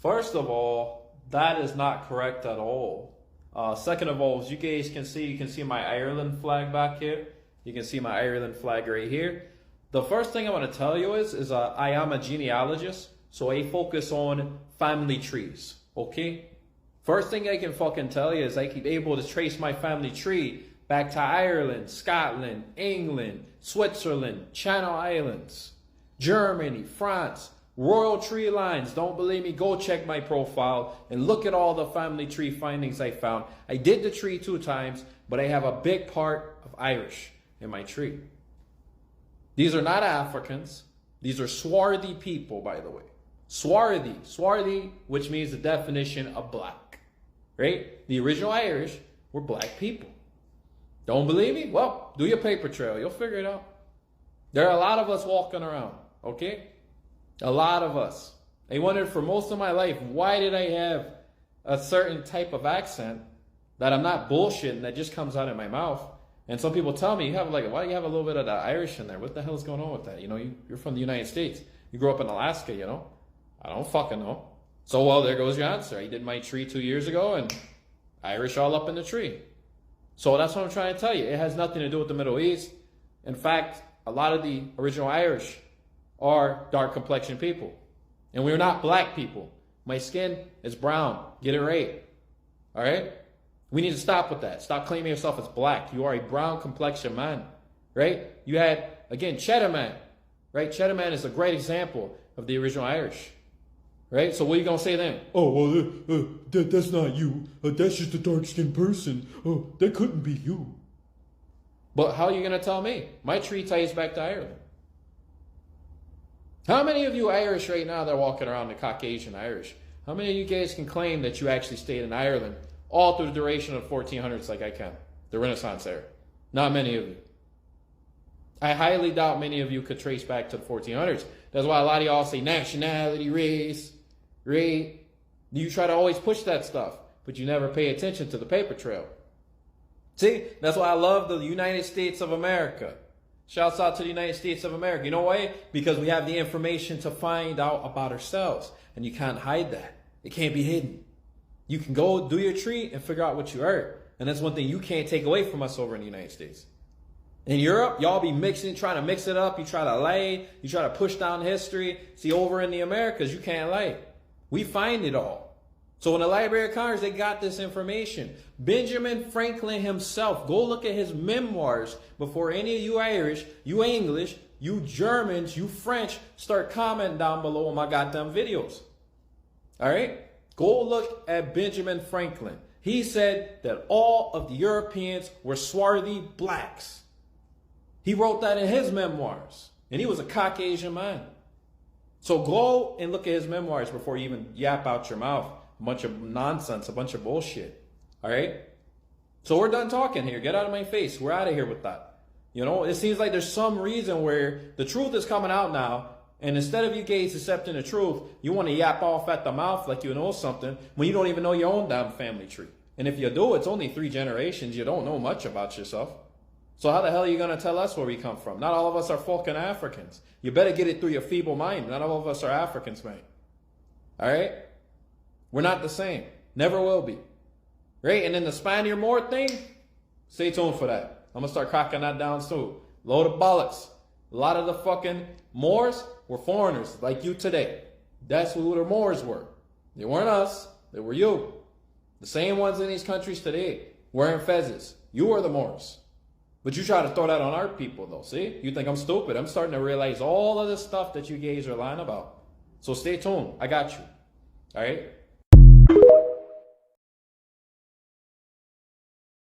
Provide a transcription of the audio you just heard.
First of all, that is not correct at all. Second of all, as you guys can see, you can see my Ireland flag back here. You can see my Ireland flag right here. The first thing I want to tell you is I am a genealogist, so I focus on family trees, okay? First thing I can fucking tell you is I keep able to trace my family tree back to Ireland, Scotland, England, Switzerland, Channel Islands, Germany, France, royal tree lines. Don't believe me? Go check my profile and look at all the family tree findings I found. I did the tree 2 times, but I have a big part of Irish in my tree. These are not Africans. These are swarthy people, by the way. Swarthy, which means the definition of black, right? The original Irish were black people. Don't believe me? Well, do your paper trail. You'll figure it out. There are a lot of us walking around, okay? A lot of us. I wondered for most of my life, why did I have a certain type of accent that I'm not bullshitting, that just comes out of my mouth? And some people tell me, why do you have a little bit of that Irish in there? What the hell is going on with that? You know, you're from the United States. You grew up in Alaska, you know? I don't fucking know. So, well, there goes your answer. I did my tree 2 years ago and Irish all up in the tree. So that's what I'm trying to tell you. It has nothing to do with the Middle East. In fact, a lot of the original Irish are dark complexion people. And we're not black people. My skin is brown. Get it right. All right? We need to stop with that. Stop claiming yourself as black. You are a brown complexion man. Right? You had, again, Cheddar Man. Right? Cheddar Man is a great example of the original Irish. Right? So what are you going to say then? Oh, well, that's not you. That's just a dark-skinned person. Oh, that couldn't be you. But how are you going to tell me? My tree ties back to Ireland. How many of you Irish right now that are walking around, the Caucasian Irish, how many of you guys can claim that you actually stayed in Ireland all through the duration of the 1400s like I can? The Renaissance era. Not many of you. I highly doubt many of you could trace back to the 1400s. That's why a lot of y'all say nationality, race, right? You try to always push that stuff, but you never pay attention to the paper trail. See, that's why I love the United States of America. Shouts out to the United States of America. You know why? Because we have the information to find out about ourselves, and you can't hide that. It can't be hidden. You can go do your tree and figure out what you are, and that's one thing you can't take away from us over in the United States. In Europe, y'all be trying to mix it up. You try to lie. You try to push down history. See, over in the Americas, you can't lie. We find it all. So in the Library of Congress, they got this information. Benjamin Franklin himself, go look at his memoirs before any of you Irish, you English, you Germans, you French start commenting down below on my goddamn videos. All right? Go look at Benjamin Franklin. He said that all of the Europeans were swarthy blacks. He wrote that in his memoirs. And he was a Caucasian man. So go and look at his memoirs before you even yap out your mouth. A bunch of nonsense, a bunch of bullshit. All right? So we're done talking here. Get out of my face. We're out of here with that. You know, it seems like there's some reason where the truth is coming out now, and instead of you guys accepting the truth, you want to yap off at the mouth like you know something when you don't even know your own damn family tree. And if you do, it's only 3 generations. You don't know much about yourself. So how the hell are you going to tell us where we come from? Not all of us are fucking Africans. You better get it through your feeble mind. Not all of us are Africans, man. All right? We're not the same. Never will be. Right? And then the Spaniard Moor thing, stay tuned for that. I'm going to start cracking that down soon. Load of bollocks. A lot of the fucking Moors were foreigners like you today. That's who the Moors were. They weren't us. They were you. The same ones in these countries today wearing fezzes. You were the Moors. But you try to throw that on our people, though, see? You think I'm stupid. I'm starting to realize all of the stuff that you guys are lying about. So stay tuned. I got you. All right?